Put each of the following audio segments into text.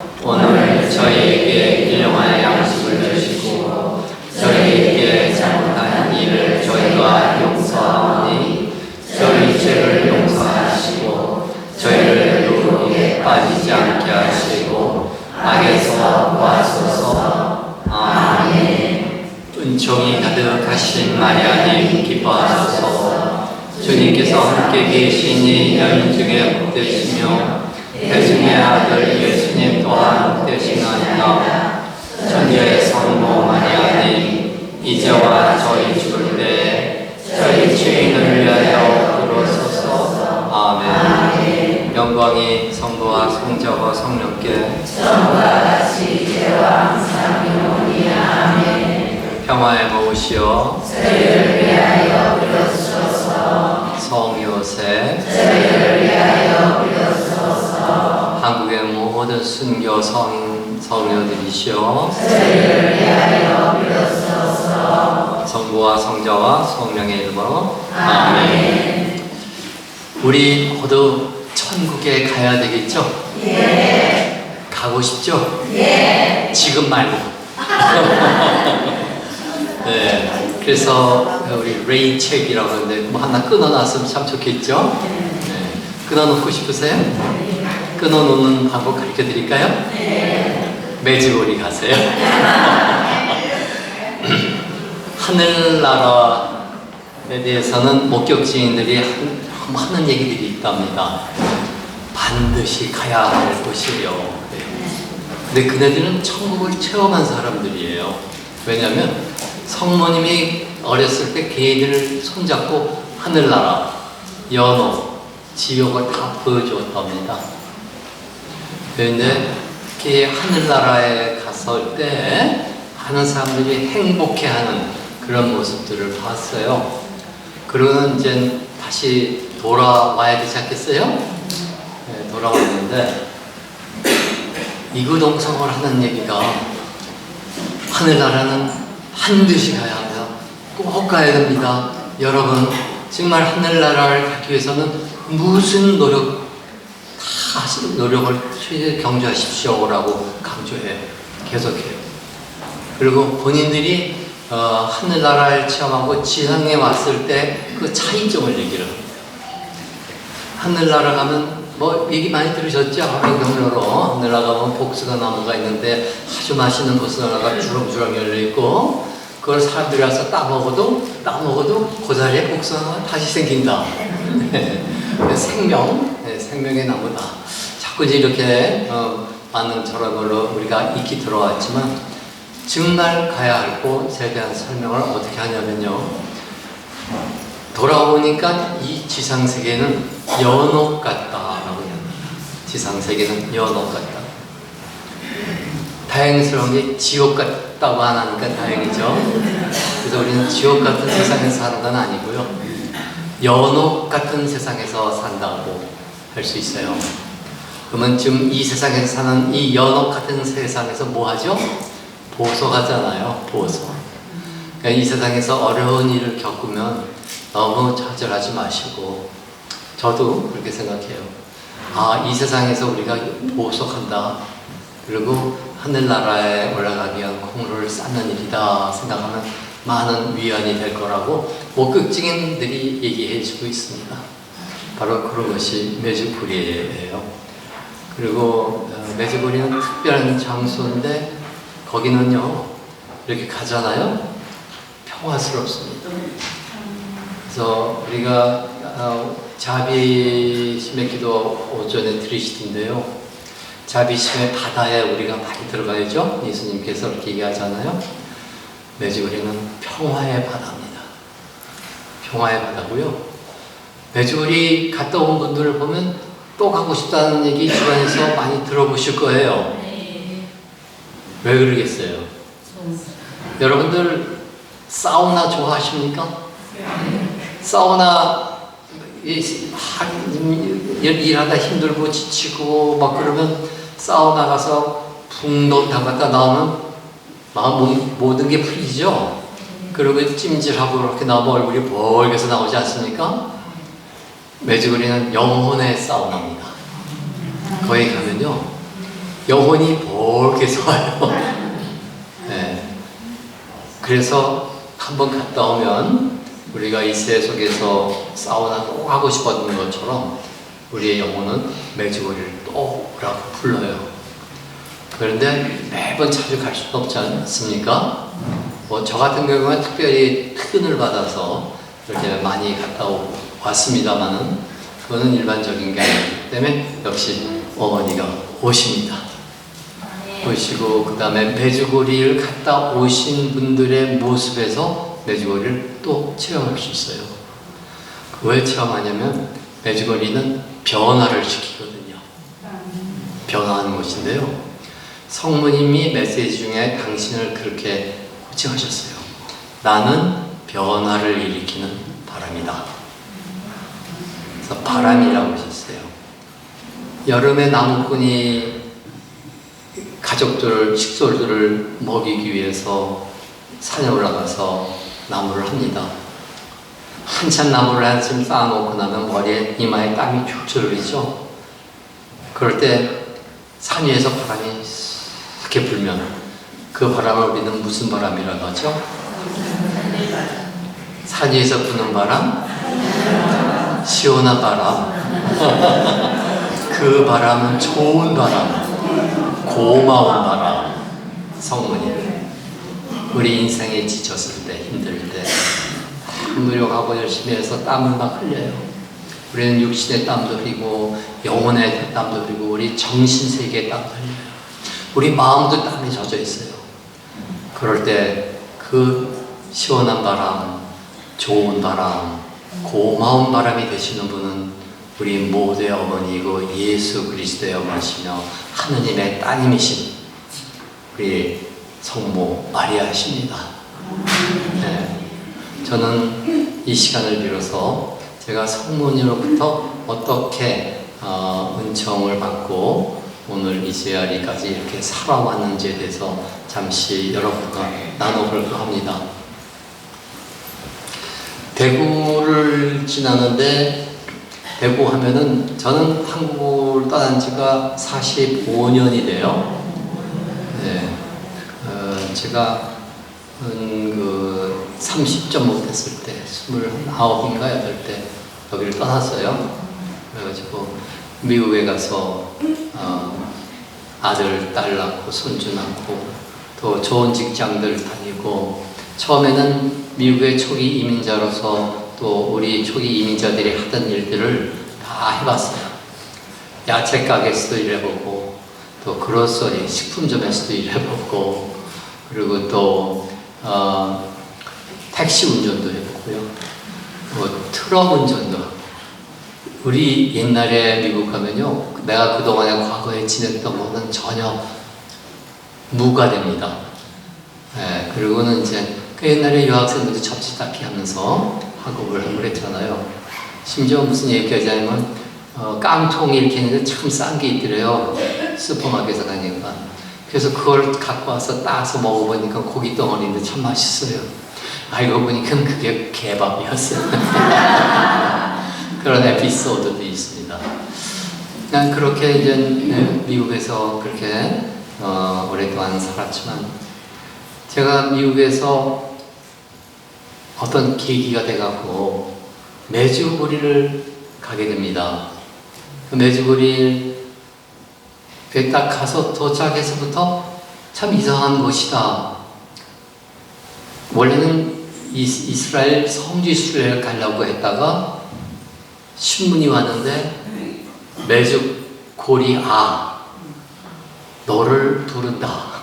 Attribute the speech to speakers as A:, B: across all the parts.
A: 오늘 저희에게 일용할 양식을 주시고 저희에게 잘못한 일을 저희가 용서하오니 저희 죄를 용서하시고 저희를 유혹에 빠지지 않게 하시고 악에서 구하소서. 아멘. 은총이 가득하신 마리아님 기뻐하소서. 주님께서 함께 계시니 여인 중에 복되시며 태중의 아들 예수님 또한 복되시나이다. 천주의 성모 마리아님 이제와 저희 죽을 때 저희 죄인을 위하여 부르소서. 아멘. 영광이 성부와 성자와 성령께
B: 처음과 같이 이제와 항상 영원히 아멘.
A: 평화의 모으시오
B: 저희를 위하여 부르소서.
A: 성요셉
B: 저희를 위하여 부르소서.
A: 한국의 모든 순교 성녀들이시오
B: 저희를 위하여 부르소서.
A: 성부와 성자와 성령의 이름으로
B: 아멘.
A: 우리 모두 천국에 가야 되겠죠?
B: 예.
A: 가고 싶죠?
B: 예.
A: 지금 말고. 네. 그래서 우리 레이책이라고 하는데 뭐 하나 끊어놨으면 참 좋겠죠? 네. 끊어놓고 싶으세요? 끊어놓는 방법 가르쳐 드릴까요?
B: 네.
A: 매주고리 가세요. 하늘나라에 대해서는 목격지인들이 하는 얘기들이 있답니다. 반드시 가야 할 곳이에요. 근데 그네들은 천국을 체험한 사람들이에요. 왜냐하면 성모님이 어렸을 때 걔들을 손잡고 하늘나라, 연호, 지옥을 다 보여주었답니다. 그런데 이렇게 하늘나라에 갔을 때 많은 사람들이 행복해하는 그런 모습들을 봤어요. 그러고 이제 다시 돌아와야 되지 않겠어요? 네, 돌아왔는데 이구동성을 하는 얘기가 하늘나라는 반드시 가야 합니다. 꼭 가야 됩니다. 여러분 정말 하늘나라를 가기 위해서는 무슨 노력을 경주하십시오라고 강조해요. 계속해요. 그리고 본인들이 하늘나라를 체험하고 지상에 왔을 때 그 차이점을 얘기를 합니다. 하늘나라 가면 뭐 얘기 많이 들으셨죠? 경로로 하늘나라 가면 복숭아 나무가 있는데 아주 맛있는 복숭아가 주렁주렁 열려있고 그걸 사람들이 와서 따먹어도 그 자리에 복숭아가 다시 생긴다. 생명의 나무다. 자꾸 이제 이렇게 많은 저런 걸로 우리가 익히 들어왔지만 정말 가야 할 곳에 대한 설명을 어떻게 하냐면요. 돌아오니까 이 지상세계는 연옥 같다라고 합니다. 지상세계는 연옥 같다. 다행스러운 게 지옥 같다고 안 하니까 다행이죠. 그래서 우리는 지옥 같은 세상에서 사는 건 아니고요. 연옥 같은 세상에서 산다고 할 수 있어요. 그러면 지금 이 세상에서 사는 이 연옥 같은 세상에서 뭐 하죠? 보석하잖아요. 보석. 그러니까 이 세상에서 어려운 일을 겪으면 너무 좌절하지 마시고 저도 그렇게 생각해요. 이 세상에서 우리가 보석한다. 그리고 하늘나라에 올라가기 위한 공로를 쌓는 일이다 생각하면 많은 위안이 될 거라고 목격증인들이 얘기해 주고 있습니다. 바로 그런 것이 메주부리예요. 그리고 메주부리는 특별한 장소인데 거기는요 이렇게 가잖아요. 평화스럽습니다. 그래서 우리가 자비심의 기도 오전에 드리시던데요. 자비심의 바다에 우리가 많이 들어가야죠. 예수님께서 그렇게 얘기하잖아요. 메주부리는 평화의 바다입니다. 평화의 바다고요. 메주부리 갔다 온 분들을 보면 또 가고 싶다는 얘기 주변에서 많이 들어보실 거예요. 왜 그러겠어요? 여러분들 사우나 좋아하십니까? 사우나 일하다 힘들고 지치고 막 그러면 사우나 가서 붕 담갔다 나오면 모든 게 풀리죠. 그리고 찜질하고 그렇게 나오면 얼굴이 벌게서 나오지 않습니까? 메주부리는 영혼의 사우나입니다. 거기 가면요 영혼이 볼게 좋아요. 네. 그래서 한번 갔다 오면 우리가 이 세계 속에서 사우나 또 하고 싶었던 것처럼 우리의 영혼은 매주거리를 또 오라고 불러요. 그런데 매번 자주 갈 수는 없지 않습니까? 뭐 저 같은 경우는 특별히 특근을 받아서 이렇게 많이 갔다 왔습니다만은 그거는 일반적인 게 아니기 때문에 역시 어머니가 오십니다. 오시고 그 다음에 매주거리를 갔다 오신 분들의 모습에서 매주거리를 또 체험할 수 있어요. 왜 체험하냐면 매주거리는 변화를 시키거든요. 변화하는 것인데요. 성모님이 메시지 중에 당신을 그렇게 호칭하셨어요. 나는 변화를 일으키는 바람이다. 그래서 바람이라고 하셨어요. 여름에 나무꾼이 가족들, 식솔들을 먹이기 위해서 산에 올라가서 나무를 합니다. 한참 나무를 한참 쌓아놓고 나면 머리에 이마에 땀이 쭉 흐르죠. 그럴 때 산 위에서 바람이 이렇게 불면 그 바람을 우리는 무슨 바람이라고 하죠? 산 위에서 부는 바람, 시원한 바람. 그 바람은 좋은 바람, 고마운 바람. 성모님, 우리 인생에 지쳤을 때, 힘들 때 노력하고 열심히 해서 땀을 막 흘려요. 우리는 육신의 땀도 흘리고 영혼의 땀도 흘리고 우리 정신세계의 땀도 흘려요. 우리 마음도 땀에 젖어 있어요. 그럴 때 그 시원한 바람, 좋은 바람, 고마운 바람이 되시는 분은 우리 모두의 어머니이고 예수 그리스도의 어머니시며 하느님의 따님이신 우리 성모 마리아십니다. 네. 저는 이 시간을 빌어서 제가 성모님으로부터 어떻게 은총을 받고 오늘 이 자리까지 이렇게 살아왔는지에 대해서 잠시 여러분과 나눠볼까 합니다. 대구를 지나는데 대구 하면은 저는 한국을 떠난 지가 45년이 돼요. 네. 제가 그 30점 못했을 때 29인가 8때 여기를 떠났어요. 그래가지고 미국에 가서 아들, 딸 낳고 손주 낳고 또 좋은 직장들 다니고 처음에는 미국의 초기 이민자로서 또 우리 초기 이민자들이 하던 일들을 다 해봤어요. 야채 가게에서도 일해보고 또 그로서리 식품점에서도 일해보고 그리고 또 택시 운전도 해보고요. 뭐 트럭 운전도 하고. 우리 옛날에 미국 가면요, 내가 그동안에 과거에 지냈던 거는 전혀 무가 됩니다. 네, 그리고는 이제 그 옛날에 유학생들도 접시닦기 하면서 학업을 하고 그랬잖아요. 심지어 무슨 얘기까지 하냐면 깡통이 이렇게 있는데 참 싼 게 있더래요. 슈퍼마켓에 가니까. 그래서 그걸 갖고 와서 따서 먹어보니까 고기 덩어리인데 참 맛있어요. 알고 보니까 그게 개밥이었어요. 그런 에피소드도 있습니다. 난 그렇게 이제 미국에서 그렇게 오랫동안 살았지만 제가 미국에서 어떤 계기가 돼갖고 메주거리를 가게 됩니다. 그 메주거리에 딱 가서 도착해서부터 참 이상한 곳이다. 원래는 이스라엘 성지 순례를 가려고 했다가 신문이 왔는데 메주고리아 너를 부른다.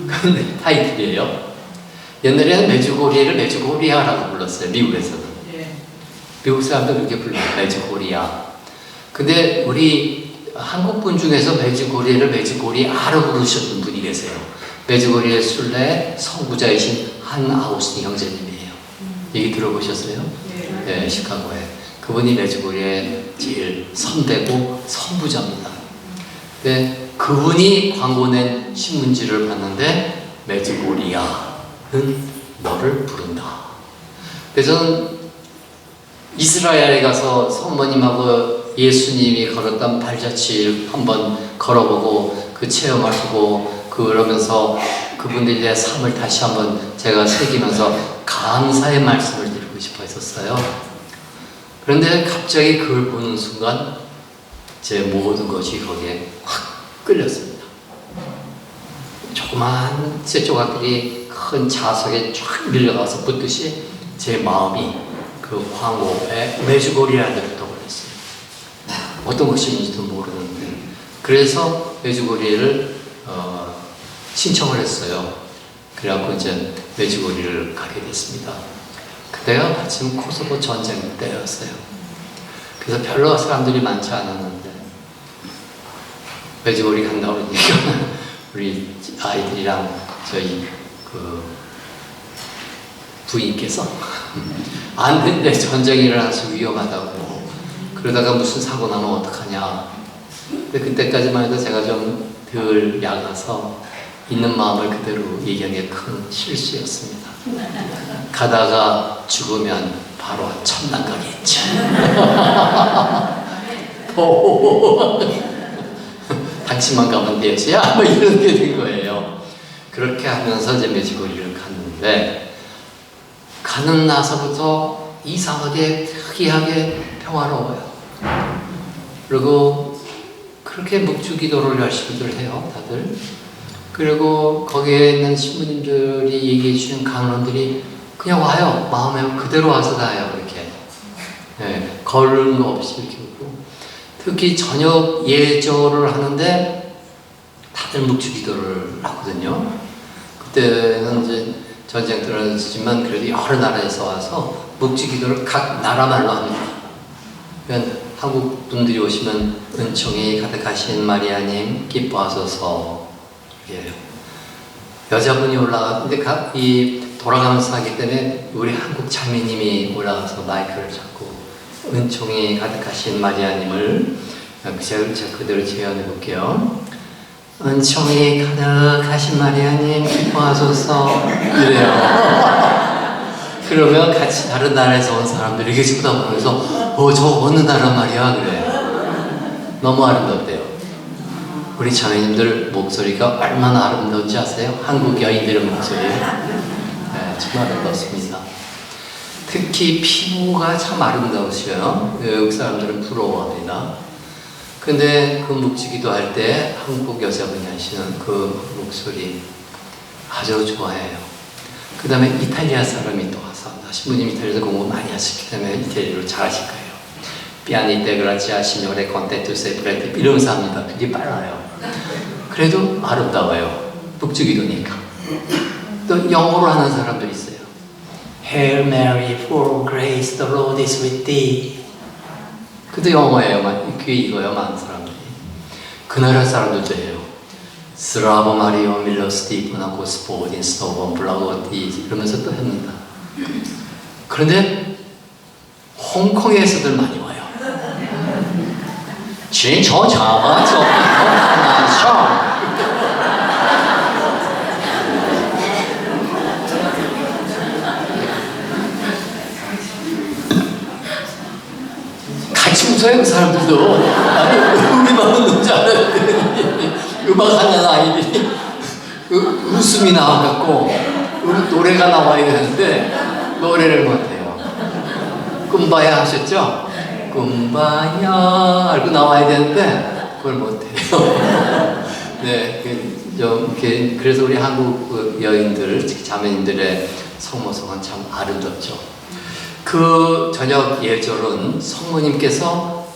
A: 그런 타이틀이에요. 옛날에는 메주고리를 메주고리아라고 불렀어요. 미국에서는. 미국 사람들 그렇게 불러요. 메주고리아. 근데 우리 한국 분 중에서 메주고리를 메주고리아로 부르셨던 분이 계세요. 메주고리의 순례 선구자이신 한 아우스틴 형제님이에요. 얘기 들어보셨어요? 네, 시카고에. 그분이 메주고리의 제일 선대고 선부자입니다. 근데 그분이 광고 낸 신문지를 봤는데 메주고리아는 너를 부른다. 그래서 저는 이스라엘에 가서 성모님하고 예수님이 걸었던 발자취를 한번 걸어보고 그 체험을 하고 그러면서 그분들의 삶을 다시 한번 제가 새기면서 감사의 말씀을 드리고 싶어 했었어요. 그런데 갑자기 그걸 보는 순간 제 모든 것이 거기에 확 끌렸습니다. 조그만 쇠 조각들이 큰 자석에 쫙 밀려가서 붙듯이 제 마음이 그 황호에 메주고리라는 데 붙어버렸어요. 어떤 것인지도 모르는데. 그래서 메주고리를 신청을 했어요. 그래갖고 이제 메주고리를 가게 됐습니다. 그때가 마침 코소보 전쟁 때였어요. 그래서 별로 사람들이 많지 않았는데 메주고리 간다고 그러니까 우리 아이들이랑 저희 그 부인께서 안 된대, 전쟁이 일어나서 위험하다고. 그러다가 무슨 사고 나면 어떡하냐. 근데 그때까지만 해도 제가 좀 덜 약아서 있는 마음을 그대로 얘기한 게 큰 실수였습니다. 가다가 죽으면 바로 천당 가겠죠. 당신만 가면 되지야? 뭐 이런 게 된 거예요. 그렇게 하면서 이제 메주고리를 갔는데, 가는 나서부터 이상하게 특이하게 평화로워요. 그리고 그렇게 묵주 기도를 열심히들 해요, 다들. 그리고 거기에 있는 신부님들이 얘기해 주신 강론들이 그냥 와요. 마음에 그대로 와서 가요, 이렇게. 네, 걸은 거 없이 이렇게 오고. 특히 저녁 예절을 하는데 다들 묵주 기도를 하거든요. 그때는 이제 전쟁 들었지만 그래도 여러 나라에서 와서 묵주 기도를 각 나라 말로 합니다. 그러니까 한국 분들이 오시면 은총이 가득하신 마리아님 기뻐하소서. 예. 여자분이 올라가는데 이 돌아가면서 하기 때문에 우리 한국 자매님이 올라가서 마이크를 잡고 은총이 가득하신 마리아님을 제가 그대로 재현해 볼게요. 은총이 가득하신 마리아님 기뻐하소서. 이래요. 그러면 같이 다른 나라에서 온 사람들이 이렇게 쳐다보면서 저 어느 나라 말이야? 그래. 너무 아름답대요. 우리 자매님들 목소리가 얼마나 아름다운지 아세요? 한국 여인들의 목소리. 네, 정말 아름답습니다. 특히 피부가 참 아름다우셔요. 외국 사람들은 부러워합니다. 근데 그 묵주기도 할 때 한국 여자분이 하시는 그 목소리 아주 좋아해요. 그 다음에 이탈리아 사람이 또 와서, 신부님 이탈리아에서 공부 많이 하셨기 때문에 이탈리아로 잘 하실 거예요. 피아니테 그라치아 시뇨레 콘테투세 프레티 이러면서 합니다. 굉장히 빨라요. 그래도 아름다워요. 묵주기도니까. 또 영어로 하는 사람도 있어요. Hail Mary, full of grace, the Lord is with thee. 그도 영어예요. 귀에 익어요, 많은 사람들이. 그 나라 사람들도 해요. 스라보 마리오 밀러스티프나 고스포딘 스토본 블라고티 이러면서 또 합니다. 그런데 홍콩에서들 많이 와요. 같이 웃어요, 그 사람들도. 아니, 우리만 웃는 줄 알았는데 음악하는 아이들이 웃음이 나와갖고 노래가 나와야 되는데 노래를 못해요. 끔바야 하셨죠? 끔바야 알고 나와야 되는데 그걸 못해요. 네, 그래서 우리 한국 여인들, 특히 자매님들의 성모성은 참 아름답죠. 그 저녁 예절은 성모님께서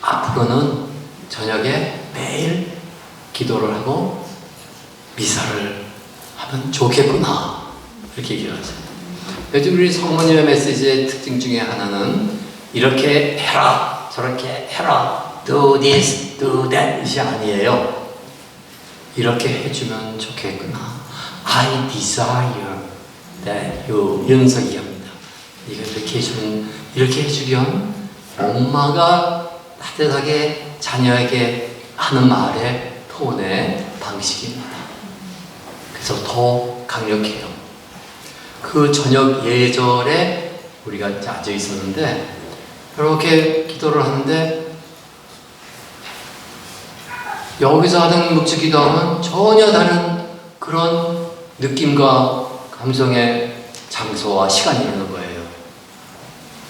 A: 앞으로는 저녁에 매일 기도를 하고 미사를 하면 좋겠구나 이렇게 얘기를 하세요. 요즘 우리 성모님의 메시지의 특징 중에 하나는 이렇게 해라 저렇게 해라 do this do that 이 아니에요. 이렇게 해주면 좋겠구나. I desire that you 이런 이야기합니다. 이렇게 해주면 엄마가 따뜻하게 자녀에게 하는 말의 톤의 방식입니다. 그래서 더 강력해요. 그 저녁 예절에 우리가 앉아 있었는데 이렇게 기도를 하는데 여기서 하던 묵주기도하면 전혀 다른 그런 느낌과 감성의 장소와 시간이 있는 거예요.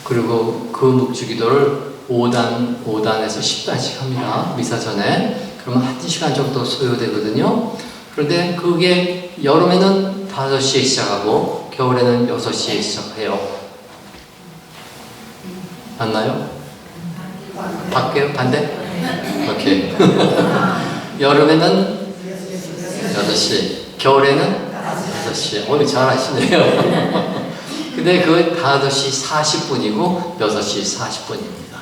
A: 그리고 그 묵주기도를 5단에서 10단씩 합니다. 미사 전에. 그러면 1시간 정도 소요되거든요. 그런데 그게 여름에는 5시에 시작하고 겨울에는 6시에 시작해요. 맞나요? 바뀌어요? 반대? 오케이. 여름에는 6시, 겨울에는 5시. 잘하시네요. 근데 그 5시 40분이고 6시 40분입니다.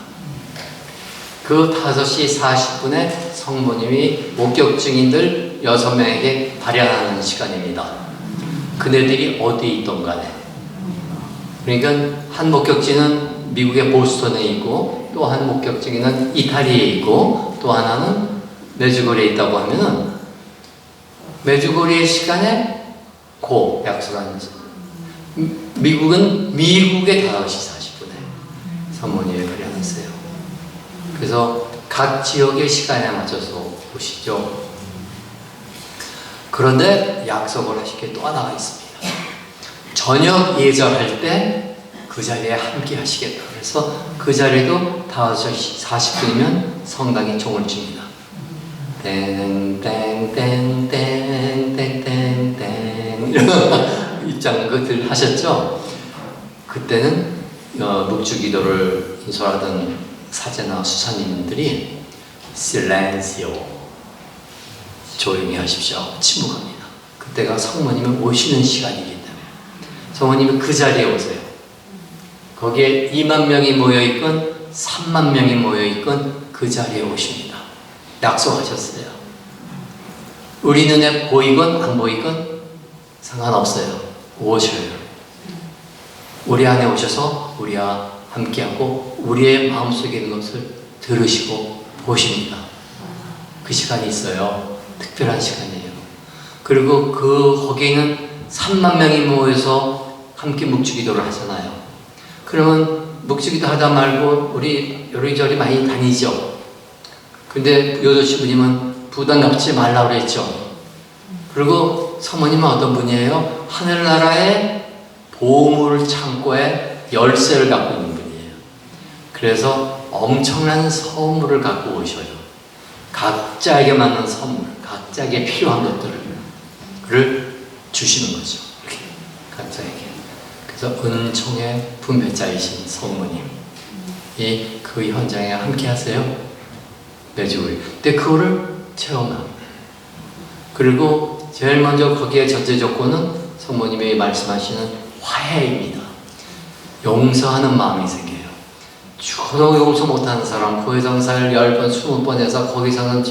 A: 그 5시 40분에 성모님이 목격 증인들 6명에게 발현하는 시간입니다. 그네들이 어디 있던 간에. 그러니까 한 목격지는 미국의 보스턴에 있고 또 한 목격증인은 이탈리아에 있고 또 하나는 메주거리에 있다고 하면은 메주거리의 시간에 고 약속한 미국은 미국의 5시 40분에 성모님이 발현했어요. 그래서 각 지역의 시간에 맞춰서 오시죠. 그런데 약속을 하실 게 또 하나가 있습니다. 저녁 예절할 때 그 자리에 함께 하시겠다. 그래서 그 자리에도 5시 40분이면 성당이 종을 칩니다. 땡땡땡땡땡땡땡 입장 그들 하셨죠? 그때는 묵주기도를 인솔하던 사제나 수사님들이 실렌시오 조용히 하십시오. 침묵합니다. 그때가 성모님이 오시는 시간이기 때문에 성모님이 그 자리에 오세요. 거기에 2만 명이 모여있건 3만 명이 모여있건 그 자리에 오십니다. 약속하셨어요. 우리 눈에 보이건 안 보이건 상관없어요. 오셔요. 우리 안에 오셔서 우리와 함께하고 우리의 마음속에 있는 것을 들으시고 보십니다. 그 시간이 있어요. 특별한 시간이에요. 그리고 거기에는 3만 명이 모여서 함께 묵주기도를 하잖아요. 그러면 묵주기도 하다 말고 우리 요리저리 많이 다니죠. 근데 요조씨부님은 부담 갖지 말라고 그랬죠. 그리고 사모님은 어떤 분이에요? 하늘나라의 보물 창고에 열쇠를 갖고 있는 분이에요. 그래서 엄청난 선물을 갖고 오셔요. 각자에게 맞는 선물, 각자에게 필요한 것들을 주시는 거죠. 이렇게 각자에게. 그래서 은총의 분배자이신 성모님이 그 현장에 함께 하세요. 매주일. 근데 그거를 체험합니다. 그리고 제일 먼저 거기에 전제 조건은 성모님이 말씀하시는 화해입니다. 용서하는 마음이 생겨요. 저도 용서 못하는 사람, 고해성사를 10번, 20번 해서 거기서는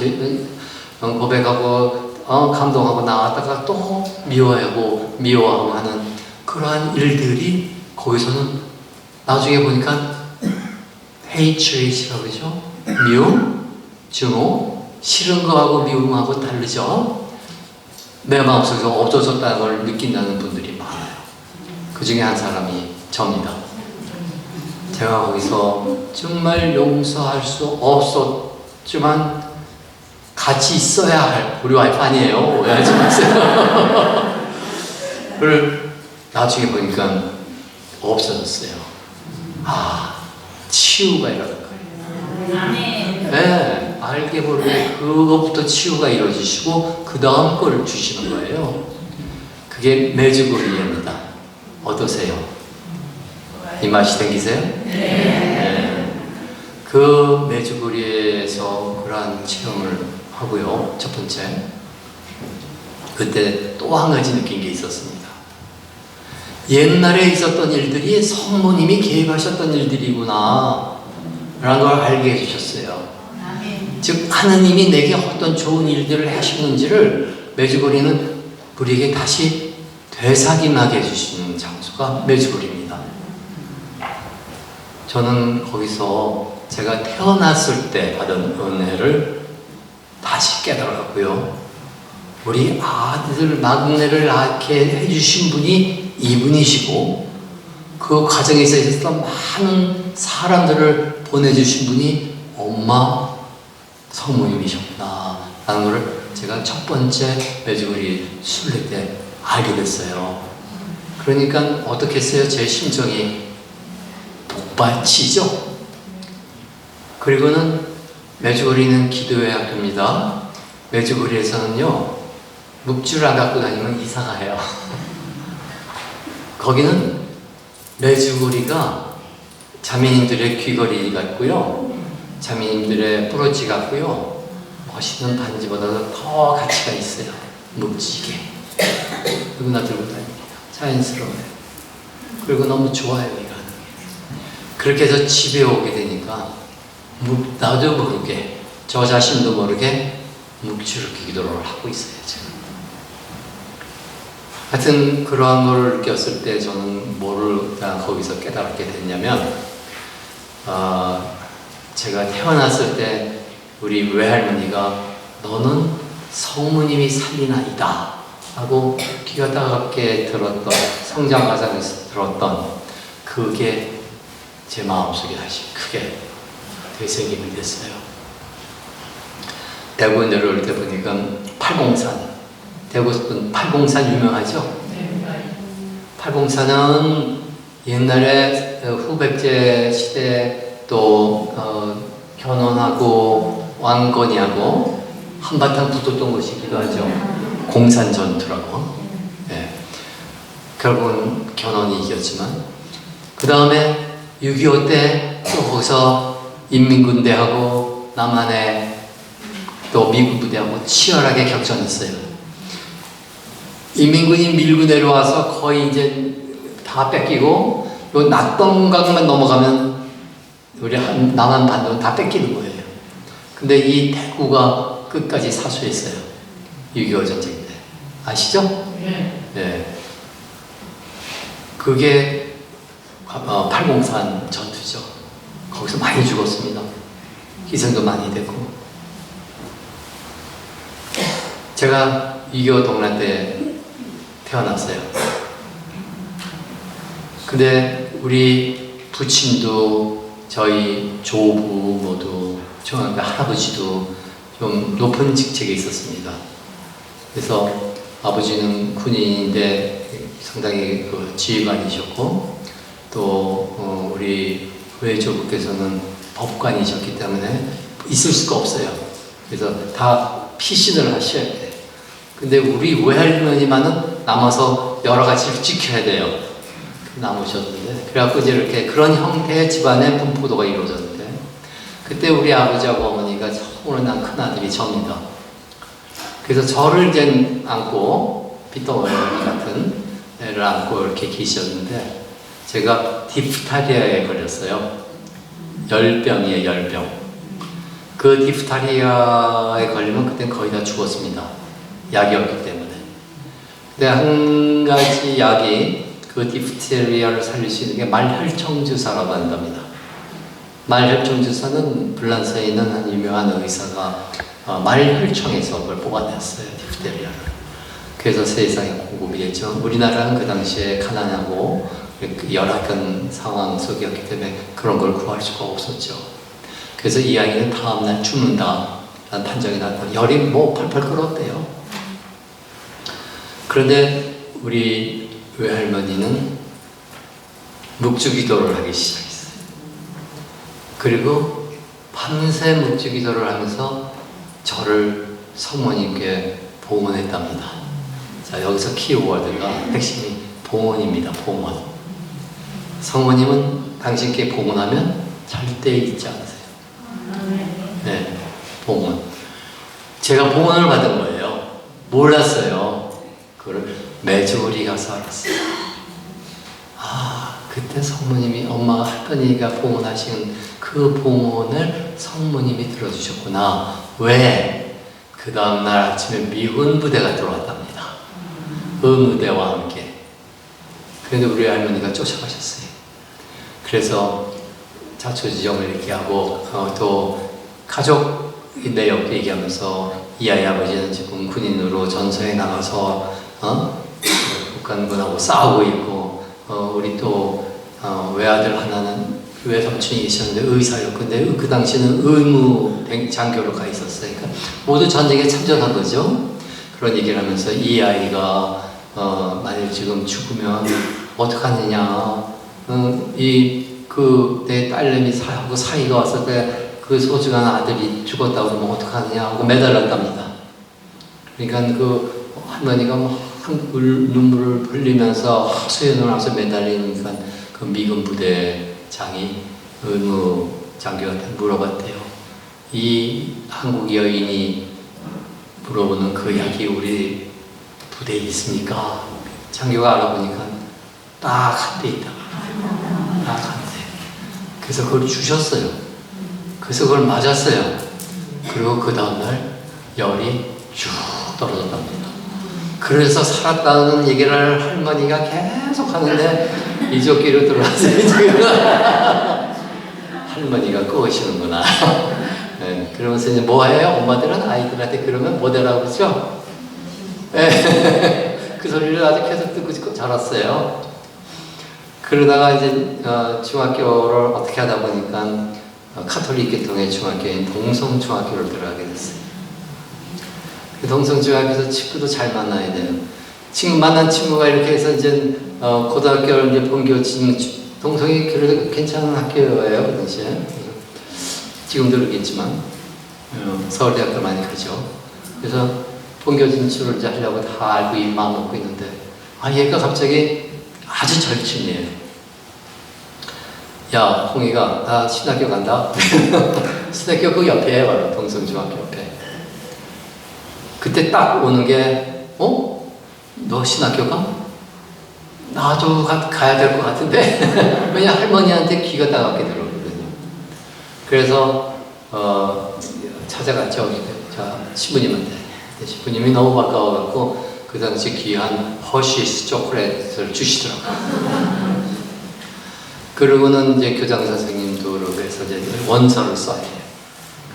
A: 고백하고 감동하고 나왔다가 또 미워하고 하는 그러한 일들이 거기서는 나중에 보니까 hatred이라고 그러죠. 미움, 증오, 싫은 거하고 미움하고 다르죠. 내 마음속에서 없어졌다는 걸 느낀다는 분들이 많아요. 그 중에 한 사람이 저입니다. 제가 거기서 정말 용서할 수 없었지만 같이 있어야 할 우리 와이프 아니에요. 오해하지 마세요. 그걸 나중에 보니까 없어졌어요. 치유가 일어난 거예요. 네, 알게 모르게 그것부터 치유가 이루어지시고 그 다음 걸 주시는 거예요. 그게 메주거리입니다. 어떠세요? 입맛이 땡기세요? 네. 그 메주거리에서 그러한 체험을 하고요. 첫 번째, 그때 또 한 가지 느낀 게 있었습니다. 옛날에 있었던 일들이 성모님이 개입하셨던 일들이구나 라는 걸 알게 해주셨어요. 즉 하느님이 내게 어떤 좋은 일들을 하시는지를 메주거리는 우리에게 다시 되살림하게 해주시는 장소가 메주거리입니다. 저는 거기서 제가 태어났을 때 받은 은혜를 다시 깨달았고요. 우리 아들 막내를 낳게 해주신 분이 이분이시고 그 과정에서 있었던 많은 사람들을 보내주신 분이 엄마 성모님이셨구나 거를 제가 첫 번째 메주거리 순례 때 알게 됐어요. 그러니까 어떻게 했어요? 제 심정이 복받치죠. 그리고는 메주거리는 기도의 학교입니다. 메주거리에서는요, 묵주를 안 갖고 다니면 이사가 해요. 거기는 메주거리가 자매님들의 귀걸이 같고요, 자매님들의 브로치 같고요, 멋있는 반지보다도 더 가치가 있어요. 묵지게 누구나 들고 다닙니다. 자연스러워요. 그리고 너무 좋아요, 이거 하는 게. 그렇게 해서 집에 오게 되니까 나도 모르게, 저 자신도 모르게 묵주를 기도를 하고 있어요, 지금. 하여튼 그러한 걸 느꼈을 때 저는 뭐를 거기서 깨달았게 됐냐면, 제가 태어났을 때 우리 외할머니가 너는 성모님이 살린 아이다 하고 귀가 따갑게 들었던, 성장 과정에서 들었던 그게 제 마음속에 다시 크게 되새김이 됐어요. 대구 내려올 때 보니까 팔공산, 대구 팔공산 유명하죠? 팔공산은 옛날에 후백제 시대 또 견훤하고 왕건이하고 한바탕 붙었던 곳이기도 하죠. 공산 전투라고. 네. 결국은 견훤이 이겼지만, 그 다음에 6.25 때 또 거기서 인민군대하고 남한의 또 미군 부대하고 치열하게 격전이 있어요. 인민군이 밀고 내려와서 거의 이제 다 뺏기고, 요 낙동강만 넘어가면 우리 남한 반도는 다 뺏기는 거예요. 근데 이 대구가 끝까지 사수했어요. 6.25 전쟁 때. 아시죠? 네. 그게 팔공산 전투죠. 거기서 많이 죽었습니다. 희생도 많이 됐고. 제가 6.25 동란 때 태어났어요. 근데 우리 부친도 저희 조부 모두, 할아버지도 좀 높은 직책에 있었습니다. 그래서 아버지는 군인인데 상당히 그 지휘관이셨고, 또 우리 외조부께서는 법관이셨기 때문에 있을 수가 없어요. 그래서 다 피신을 하셔야 돼요. 근데 우리 외할머니만은 남아서 여러 가지를 지켜야 돼요. 남으셨는데, 그래갖고 이제 이렇게 그런 형태의 집안의 분포도가 이루어졌는데, 그때 우리 아버지하고 어머니가 처음으로 난 큰아들이 저입니다. 그래서 저를 이제 안고, 피터월 같은 애를 안고 이렇게 계셨는데, 제가 디프타리아에 걸렸어요. 열병이에요, 열병. 그 디프타리아에 걸리면 그땐 거의 다 죽었습니다. 약이 없기 때문에. 근데 한 가지 약이 그 디프테리아를 살릴 수 있는 게 말혈청주사라고 한답니다. 말혈청주사는 불란서에 있는 한 유명한 의사가 말혈청에서 그걸 뽑아냈어요, 디프테리아를. 그래서 세상에 공급이 됐죠. 우리나라는 그 당시에 가난하고 열악한 상황 속이었기 때문에 그런 걸 구할 수가 없었죠. 그래서 이 아이는 다음날 죽는다 라는 판정이 났고, 열이 뭐 펄펄 끓었대요. 그런데 우리 외할머니는 묵주기도를 하기 시작했어요. 그리고 밤새 묵주기도를 하면서 저를 성모님께 봉헌했답니다. 자, 여기서 키워드가 핵심이 봉헌입니다. 봉헌. 성모님은 당신께 봉헌하면 절대 잊지 않으세요. 네, 봉헌. 제가 봉헌을 받은 거예요. 몰랐어요. 그걸 메주거리 가서 알았어요. 그때 성모님이, 엄마 할머니가 봉헌하신 그 봉헌을 성모님이 들어주셨구나. 왜? 그 다음날 아침에 미군 부대가 들어왔답니다. 의무대와 함께. 그런데 우리 할머니가 쫓아가셨어요. 그래서 자초지종을 이렇게 하고, 또 가족 내역 얘기하면서, 이 아이 아버지는 지금 군인으로 전선에 나가서 북한군하고 싸우고 있고, 우리 또 외아들 하나는 교회 삼촌이 계셨는데 의사였고, 근데 그 당시는 의무 장교로 가 있었어요. 그러니까 모두 전쟁에 참전한 거죠. 그런 얘기를 하면서 이 아이가 만일 지금 죽으면 어떡하느냐, 내 딸내미 하고 사이가 왔을 때 그 소중한 아들이 죽었다고 그러면 어떡하느냐 하고 매달렸답니다. 그러니까 그 할머니가 막 눈물을 흘리면서 하소연을 하면서 매달리니까 그 미군 부대장이 의무 장교한테 물어봤대요. 이 한국 여인이 물어보는 그 약이 우리 부대에 있습니까? 장교가 알아보니까 딱 한 대 있다. 딱 한 대. 그래서 그걸 주셨어요. 그래서 그걸 맞았어요. 그리고 그 다음날 열이 쭉 떨어졌답니다. 그래서 살았다는 얘기를 할머니가 계속 하는데 이쪽기로 들어왔어요. 지금 할머니가 꼬시는구나. 네, 그러면서 이제 뭐 해요? 엄마들은 아이들한테 그러면 뭐대라고 그러죠? 네, 그 소리를 아주 계속 듣고 자랐어요. 그러다가 이제 중학교를 어떻게 하다 보니까 카톨릭 계통의 중학교인 동성중학교를 들어가게 됐어요. 그 동성중학교에서 친구도 잘 만나야 돼요. 지금 만난 친구가 이렇게 해서 이제 고등학교를 이제 본교 동성이 그래도 괜찮은 학교예요, 그 당시에. 지금도 그렇겠지만 서울대학교 많이 그러죠. 그래서 본교 진출을 이제 하려고 다 알고 이 마음 먹고 있는데 얘가 갑자기 아주 절친이에요. 야, 홍이가 나 신학교 간다. 신학교 그 옆에 바로 동성중학교 옆에. 그때 딱 오는 게 너 신학교 가? 나도 가야 될 것 같은데. 왜냐 할머니한테 귀가 따갑게 들어오거든요. 그래서 찾아갔죠. 시부님한테. 시부님이 너무 반가워갖고 그 당시 귀한 허쉬스 초콜릿을 주시더라고요. 그러고는 이제 교장 선생님도 그래서 이제 원서를 써야 돼요.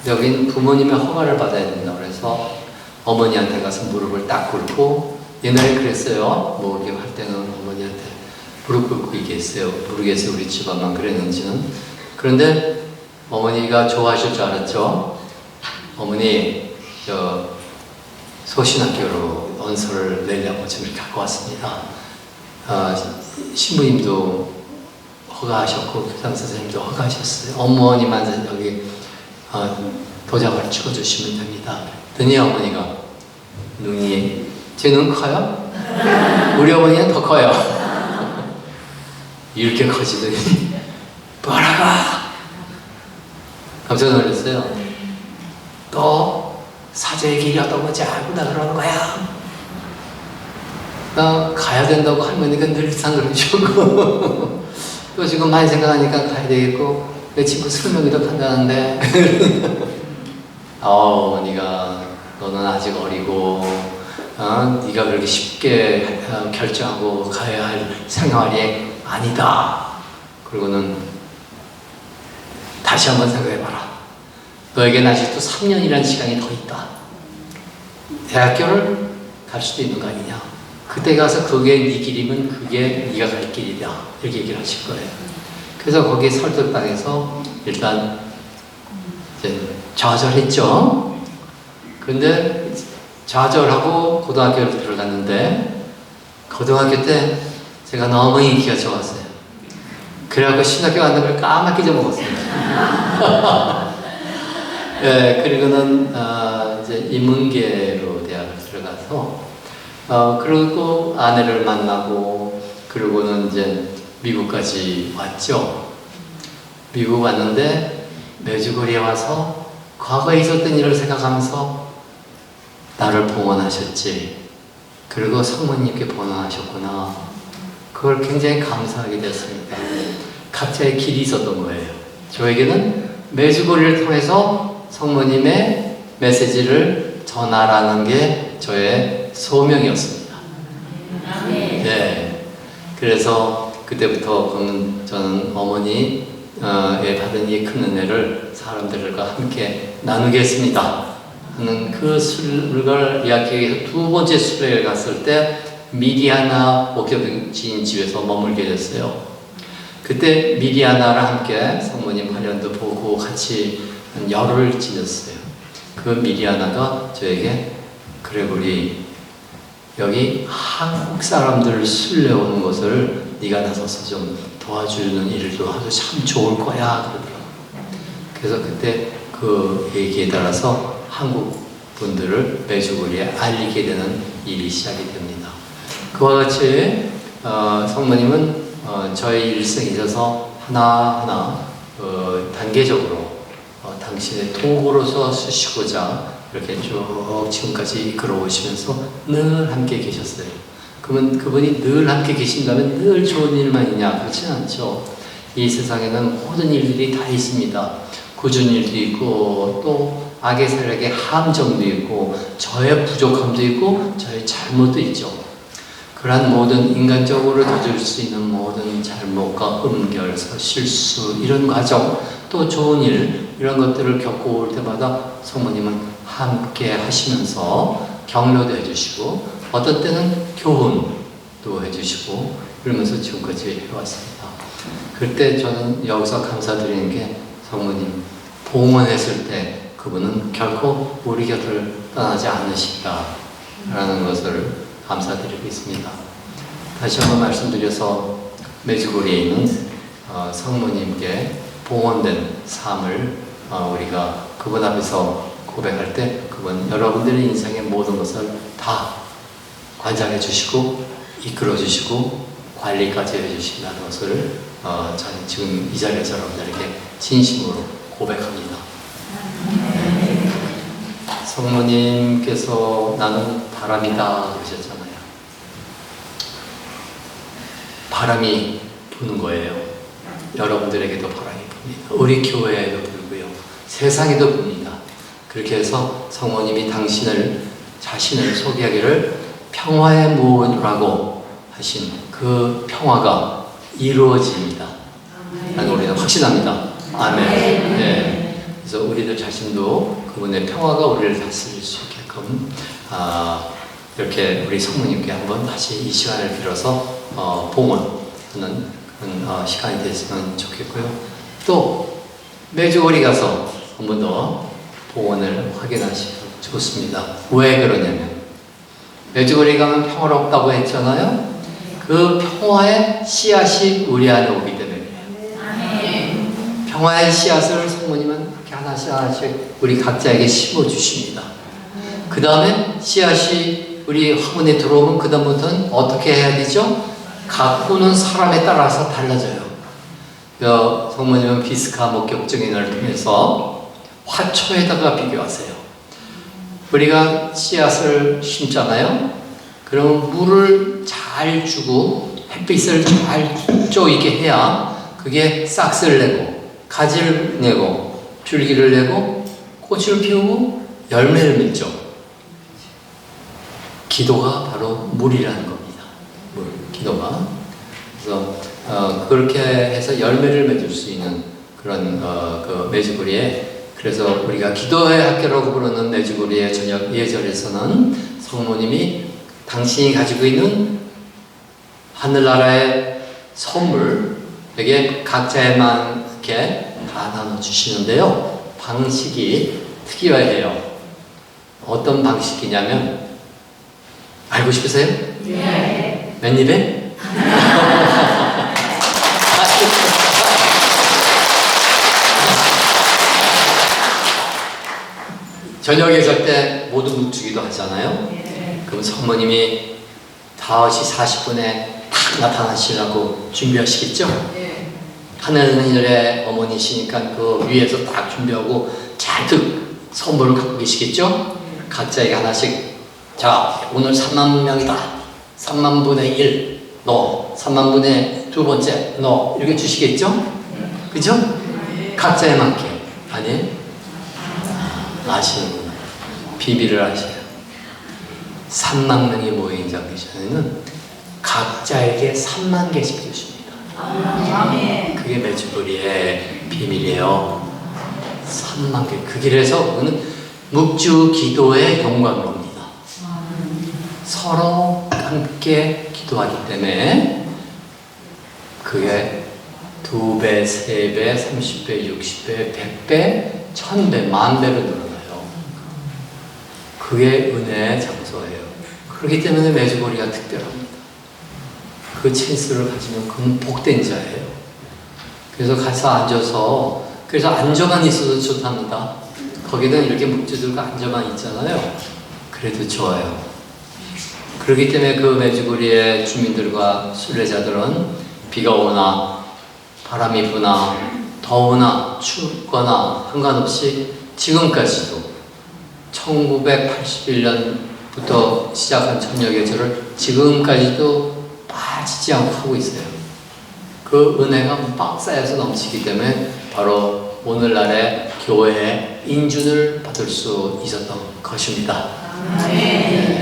A: 여긴 부모님의 허가를 받아야 된다 그래서 어머니한테 가서 무릎을 딱 꿇고, 옛날에 그랬어요. 뭐 이렇게 할 때는 어머니한테 무릎 꿇고 얘기했어요. 모르겠어요, 우리 집안만 그랬는지는. 그런데 어머니가 좋아하실 줄 알았죠. 어머니, 소신학교로 원서를 내려고 지금 갖고 왔습니다. 신부님도 허가하셨고 교장 선생님도 허가하셨어요. 어머니만 여기 도장을 찍어주시면 됩니다. 그랬더니 어머니가 눈이, 제 눈 커요? 우리 어머니는 더 커요. 이렇게 커지더니 뭐라가 깜짝 놀랐어요. 또 사제의 길이 얻어보지 않구나 그러는 거야. 나 가야 된다고 할머니가 늘상 그러시고 또 지금 많이 생각하니까 가야 되겠고 내 친구 20명이도 간다는데 어머니가 너는 아직 어리고 네가 그렇게 쉽게 결정하고 가야 할 생활이 아니다. 그리고는 다시 한번 생각해봐라. 너에게는 아직도 3년이라는 시간이 더 있다. 대학교를 갈 수도 있는 거 아니냐. 그때 가서 그게 네 길이면 그게 네가 갈 길이다. 이렇게 얘기를 하실 거예요. 그래서 거기에 설득당해서 일단 이제 좌절했죠. 그런데 좌절하고 고등학교를 들어갔는데 고등학교 때 제가 너무 인기가 좋았어요. 그래갖고 신학교 간다는 걸 까맣게 잊어먹었어요. 네, 그리고는 이제 인문계로 대학을 들어가서 그리고 아내를 만나고 그리고는 이제 미국까지 왔죠. 미국 왔는데 메주거리에 와서 과거에 있었던 일을 생각하면서 나를 봉헌하셨지. 그리고 성모님께 봉헌하셨구나. 그걸 굉장히 감사하게 됐습니다. 각자의 길이 있었던 거예요. 저에게는 메주거리를 통해서 성모님의 메시지를 전하라는 게 저의 소명이었습니다. 네. 그래서 그때부터 저는 어머니의 받은 이 큰 은혜를 사람들과 함께 나누겠습니다 하는 그 술을 이야기하기 위해서 두 번째 순례를 갔을 때 미디아나 목격지인 집에서 머물게 됐어요. 그때 미리아나랑 함께 성모님 화련도 보고 같이 한 열흘 지냈어요. 그 미리아나가 저에게 그레고리 여기 한국 사람들 술 내오는 것을 네가 나서서 좀 도와주는 일도 하도 참 좋을 거야 그러더라고요. 그래서 그때 그 얘기에 따라서 한국 분들을 메주고리에 알리게 되는 일이 시작이 됩니다. 그와 같이 성모님은 저의 일생에 있어서 하나하나 단계적으로 당신의 도구로서 쓰시고자 이렇게 쭉 지금까지 이끌어 오시면서 늘 함께 계셨어요. 그러면 그분이 늘 함께 계신다면 늘 좋은 일만이냐? 그렇지는 않죠. 이 세상에는 모든 일들이 다 있습니다. 굳은 일도 있고 또 악의 세력의 함정도 있고 저의 부족함도 있고 저의 잘못도 있죠. 그러한 모든 인간적으로 저질 수 있는 모든 잘못과 음결서, 실수 이런 과정 또 좋은 일 이런 것들을 겪어올 때마다 성모님은 함께 하시면서 격려도 해주시고 어떤 때는 교훈도 해주시고 이러면서 지금까지 해왔습니다. 그때 저는 여기서 감사드리는 게 성모님 봉헌했을 때 그분은 결코 우리 곁을 떠나지 않으신다라는 것을 감사드리고 있습니다. 다시 한번 말씀드려서 메주고리에 있는 성모님께 봉헌된 삶을 우리가 그분 앞에서 고백할 때 그분 여러분들의 인생의 모든 것을 다 관장해 주시고 이끌어 주시고 관리까지 해 주신다는 것을 저는 지금 이 자리에서 여러분들에게 진심으로 고백합니다. 성모님께서 나는 바람이다 그러셨잖아요. 바람이 부는 거예요. 여러분들에게도 바람이 붑니다. 우리 교회에도 불고요. 세상에도 붑니다. 그렇게 해서 성모님이 자신을 소개하기를 평화의 문이라고 하신 그 평화가 이루어집니다. 라는 우리는 확신합니다. 아멘. 네. 그래서 우리들 자신도 그분의 평화가 우리를 다스릴 수 있게끔 이렇게 우리 성모님께 한번 다시 이 시간을 빌어서 봉헌하는 그런 시간이 됐으면 좋겠고요. 또 메주고리 가서 한 번 더 봉헌을 확인하시면 좋습니다. 왜 그러냐면 메주고리 가면 평화롭다고 했잖아요. 그 평화의 씨앗이 우리 안에 오기 때문이에요. 평화의 씨앗을 성모님은 이렇게 하나씩 우리 각자에게 심어주십니다. 그 다음에 씨앗이 우리 화문에 들어오면 그 다음부터는 어떻게 해야 되죠? 가꾸는 사람에 따라서 달라져요. 성모님은 비스카 목격증인을 통해서 화초에다가 비교하세요. 우리가 씨앗을 심잖아요. 그럼 물을 잘 주고 햇빛을 잘 쪼이게 해야 그게 싹스를 내고 가지를 내고 줄기를 내고 꽃을 피우고 열매를 맺죠. 기도가 바로 물이라는 겁니다. 물, 기도가. 그래서 그렇게 해서 열매를 맺을 수 있는 그런 그 메주고리에, 그래서 우리가 기도의 학교라고 부르는 메주고리의 저녁 예절에서는 성모님이 당신이 가지고 있는 하늘나라의 선물에게 각자에게 다 나눠주시는데요. 방식이 특이해요. 어떤 방식이냐면, 알고 싶으세요?
B: 네.
A: 몇 입에? 저녁 예절 때 모두 묵주기도 하잖아요. 그럼 성모님이 5시 40분에 딱 나타나시라고 준비하시겠죠? 하늘의 어머니시니까 그 위에서 딱 준비하고 잔뜩 선물을 갖고 계시겠죠? 각자에게 하나씩, 자, 오늘 3만 명이다. 3만 분의 1, 너. 3만 분의 두 번째, 너. 이렇게 주시겠죠? 그죠? 각자에 맞게. 아니? 아시는구나. 비밀을 아셔요. 3만 명이 모인 장기전에는 각자에게 3만 개씩 주십니다. 그게 메주고리의 비밀이에요. 3만 개. 그 길에서 그는 묵주 기도의 영광로입니다. 서로 함께 기도하기 때문에 그게 2배, 3배, 30배, 60배, 100배, 1000배, 10,000배로 늘어나요. 그게 은혜의 장소예요. 그렇기 때문에 메주고리가 특별합니다. 그 찬스를 가지면 그는 복된 자예요. 그래서 가서 앉아서, 그래서 앉아만 있어도 좋답니다. 거기다 이렇게 묵주들과 앉아만 있잖아요. 그래도 좋아요. 그렇기 때문에 그 메주고리의 주민들과 순례자들은 비가 오나 바람이 부나 더우나 춥거나 상관없이 지금까지도 1981년부터 시작한 천녀계절을 지금까지도 빠지지 않고 하고 있어요. 그 은혜가 빡 쌓여서 넘치기 때문에 바로 오늘날의 교회의 인준을 받을 수 있었던 것입니다. 네.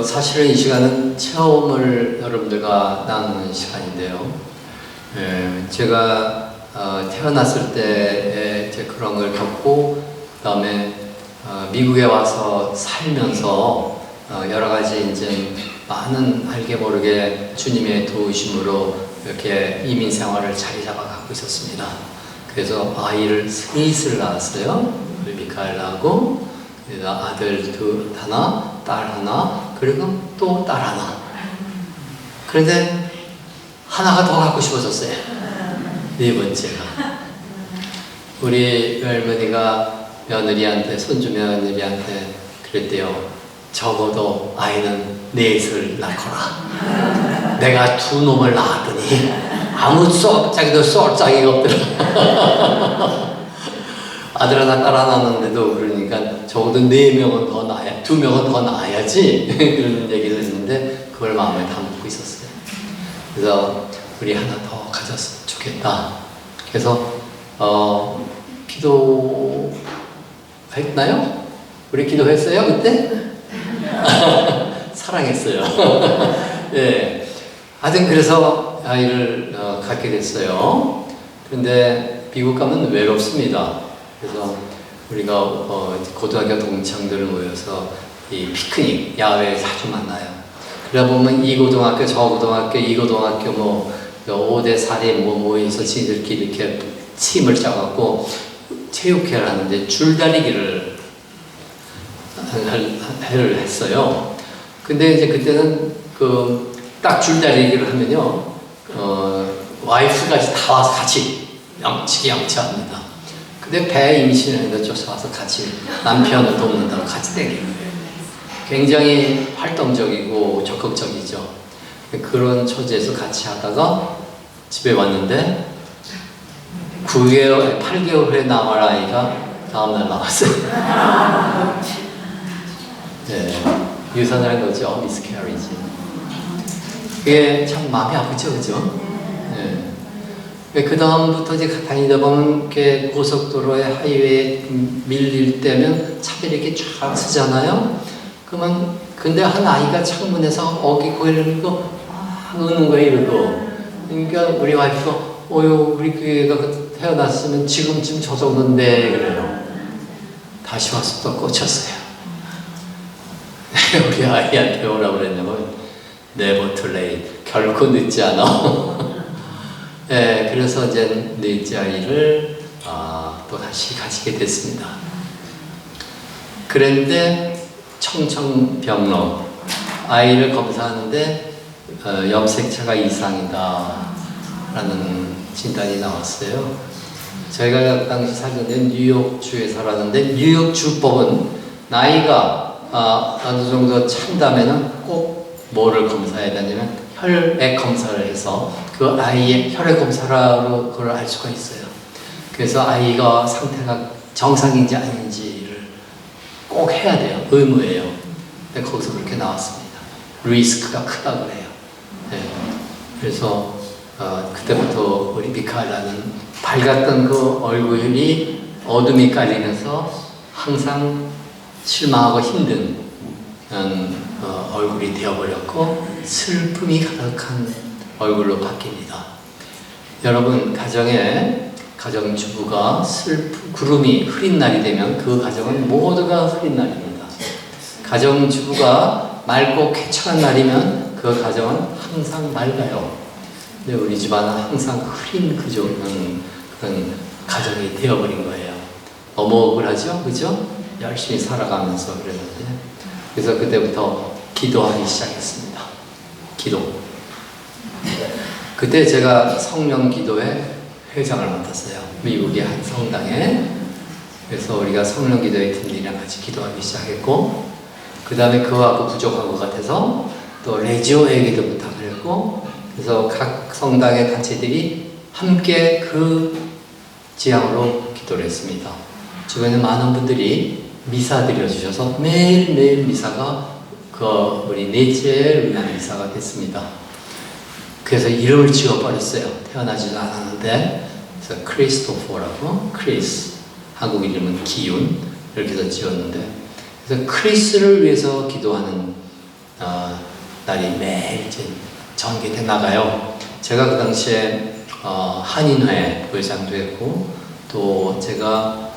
A: 사실은 이 시간은 체험을 여러분들과 나누는 시간인데요. 제가 태어났을 때 이제 그런 걸 겪고, 그 다음에 미국에 와서 살면서 여러 가지 이제 많은 알게 모르게 주님의 도우심으로 이렇게 이민 생활을 자리 잡아가고 있었습니다. 그래서 아이를 셋을 낳았어요. 미카엘 낳고, 아들 하나, 딸 하나, 그리고 또 딸 하나. 그런데 하나가 더 갖고 싶어졌어요. 네 번째가. 우리 할머니가 며느리한테, 손주 며느리한테 그랬대요. 적어도 아이는 넷을 낳거라. 내가 두 놈을 낳았더니 아무 쏠짝이도 쏠짝이가 없더라. 아들 하나 딸 하나 낳았는데도 그러니까 적어도 4명은 더 낳아야, 2명은 더 낳아야지 그런 얘기를 했는데 그걸 마음에 담고 있었어요. 그래서 우리 하나 더 가졌으면 좋겠다. 그래서 기도했나요? 우리 기도했어요 그때? 사랑했어요. 예. 하여튼 그래서 아이를 갖게 됐어요. 그런데 미국 가면 외롭습니다. 그래서 우리가 고등학교 동창들을 모여서 이 피크닉 야외에 자주 만나요. 그러다 보면 이 고등학교 저 고등학교 이 고등학교 뭐 5대 4대 모여서 지들끼리 이렇게 팀을 짜갖고 체육회를 하는데 줄다리기를 했어요. 근데 이제 그때는 딱 줄다리기를 하면요 와이프까지 다 와서 같이 양치합니다. 근데 배 임신을 쫓아와서 같이 남편을 돕는다고 같이 땡기는 거예요. 굉장히 활동적이고 적극적이죠. 그런 처지에서 같이 하다가 집에 왔는데 8개월 후에 나올 아이가 다음날 나왔어요. 네, 유산을 한 거죠. 미스캐리지. 그게 참 마음이 아프죠, 그죠? 네. 그 다음부터 이제 다니다 보면 이렇게 고속도로에 하이웨이에 밀릴 때면 차들이 이렇게 쫙 서잖아요. 그러면 근데 한 아이가 창문에서 고개를 들고 우는 거예요, 이러고. 그러니까 우리 와이프가 우리 교회가 태어났으면 지금쯤 저 정도인데 그래요. 다시 와서 또 꽂혔어요. 우리 아이한테 오라고 그랬냐면 never too late. 결코 늦지 않아. 네, 그래서 이제 넷째 아이를 또 다시 가지게 됐습니다. 그런데 청천벽로 아이를 검사하는데 염색체가 이상이다 라는 진단이 나왔어요. 저희가 당시 살았는데 뉴욕주에 살았는데 뉴욕 주법은 나이가 어느 정도 찬다면은 꼭 뭐를 검사해야 되냐면 혈액 검사를 해서 그 아이의 혈액 검사로 그걸 알 수가 있어요. 그래서 아이가 상태가 정상인지 아닌지를 꼭 해야 돼요. 의무예요. 근데 거기서 그렇게 나왔습니다. 리스크가 크다고 해요. 네. 그래서 그때부터 우리 미카엘라는 밝았던 그 얼굴이 어둠이 깔리면서 항상 실망하고 힘든 얼굴이 되어버렸고 슬픔이 가득한 얼굴로 바뀝니다. 여러분 가정에 가정주부가 구름이 흐린 날이 되면 그 가정은 모두가 흐린 날입니다. 가정주부가 맑고 쾌청한 날이면 그 가정은 항상 맑아요. 근데 우리 집안은 항상 흐린 그런 가정이 되어버린 거예요. 너무 억울하죠? 그죠? 열심히 살아가면서 그랬는데. 그래서 그때부터 기도하기 시작했습니다. 기도. 그때 제가 성령 기도회 회장을 맡았어요. 미국의 한 성당에. 그래서 우리가 성령 기도회 팀들이랑 같이 기도하기 시작했고, 그 다음에 그거하고 부족한 것 같아서 또 레지오에게도 부탁을 했고, 그래서 각 성당의 단체들이 함께 그 지향으로 기도를 했습니다. 주변에 많은 분들이 미사 드려주셔서 매일매일 미사가 우리 넷째를 위한 미사가 됐습니다. 그래서 이름을 지어버렸어요. 태어나지도 않았는데. 그래서 크리스토퍼라고, 크리스. 한국 이름은 기윤. 이렇게 해서 지었는데. 그래서 크리스를 위해서 기도하는 날이 매일 전개돼 나가요. 제가 그 당시에 한인회 부회장도 했고, 또 제가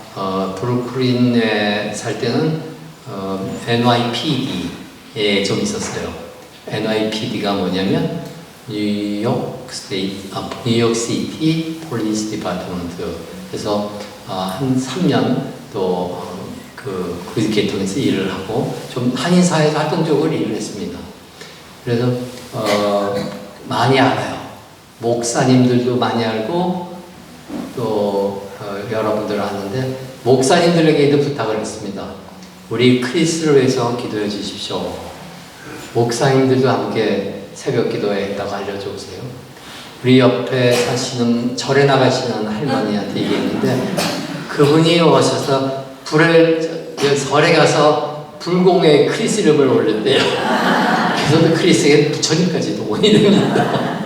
A: 브루클린에 살 때는 NYPD에 좀 있었어요. NYPD가 뭐냐면 뉴욕 시티 폴리스 디파트먼트. 그래서 한 3년 또 그 계통에서 일을 하고 좀 한인 사회에서 활동적으로 일을 했습니다. 그래서 많이 알아요. 목사님들도 많이 알고 또 여러분들 아는데, 목사님들에게도 부탁을 했습니다. 우리 크리스를 위해서 기도해 주십시오. 목사님들도 함께 새벽 기도에 했다고 알려주세요. 우리 옆에 사시는 절에 나가시는 할머니한테 얘기했는데, 그분이 오셔서 절에 가서 불공에 크리스 이름을 올렸대요. 그래서 크리스에게 부처님까지 동원이 됩니다.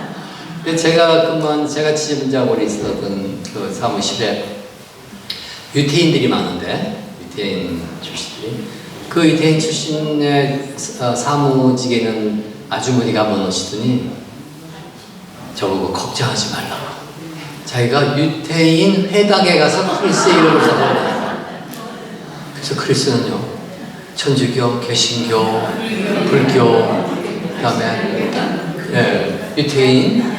A: 근데 제가 지점장으로 있었던 그 사무실에 유태인들이 많은데, 유태인 출신들이, 그 유태인 출신의 사무직에는 아주머니가 모시더니 저보고 걱정하지 말라고. 자기가 유태인 회당에 가서 크리스 이름을 써서, 그래서 크리스는요, 천주교, 개신교, 불교, 그다음에 유태인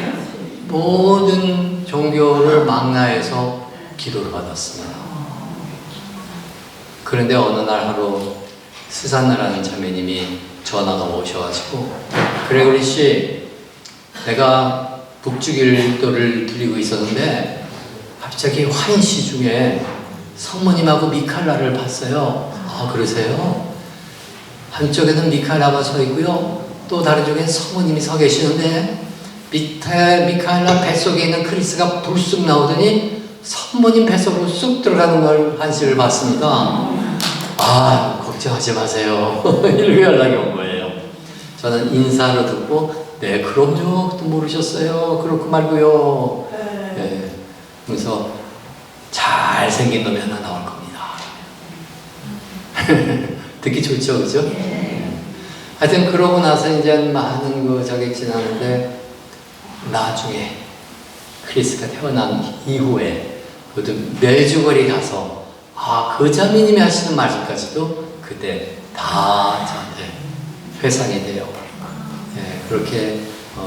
A: 모든 종교를 망라해서 기도를 받았습니다. 그런데 어느 날 하루 스산나라는 자매님이 전화가 오셔가지고, 그레고리 씨, 내가 북주기도를 드리고 있었는데 갑자기 환시 중에 성모님하고 미칼라를 봤어요. 아, 그러세요? 한쪽에는 미칼라가 서 있고요, 또 다른 쪽엔 성모님이 서 계시는데, 밑에 미칼라 뱃속에 있는 크리스가 불쑥 나오더니 성모님 뱃속으로 쑥 들어가는 걸 한시를 봤습니다. 아, 걱정하지 마세요. 이렇게 연락이 온 거예요. 저는 인사로 듣고, 네, 그럼요. 또 모르셨어요. 그렇고 말고요. 네. 그래서 잘생긴 놈이 하나 나올 겁니다. 듣기 좋죠, 그죠? 하여튼 그러고 나서 이제 많은 저기 지나는데, 나중에 크리스가 태어난 이후에 모두 매주거리 가서 그 자매님이 하시는 말씀까지도 그때 다 저한테 회상이 돼요. 예, 그렇게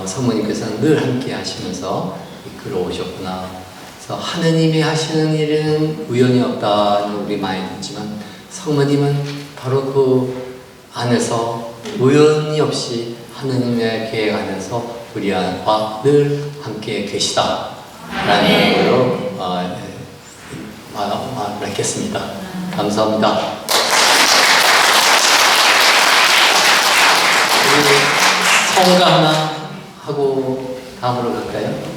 A: 성모님께서는 늘 함께 하시면서 이끌어 오셨구나. 그래서 하느님이 하시는 일은 우연이 없다는 우리 많이 듣지만, 성모님은 바로 그 안에서 우연이 없이 하느님의 계획 안에서 우리와 늘 함께 계시다 라는 걸로 말하겠습니다. 감사합니다. 우리 성가 하나 하고 다음으로 갈까요?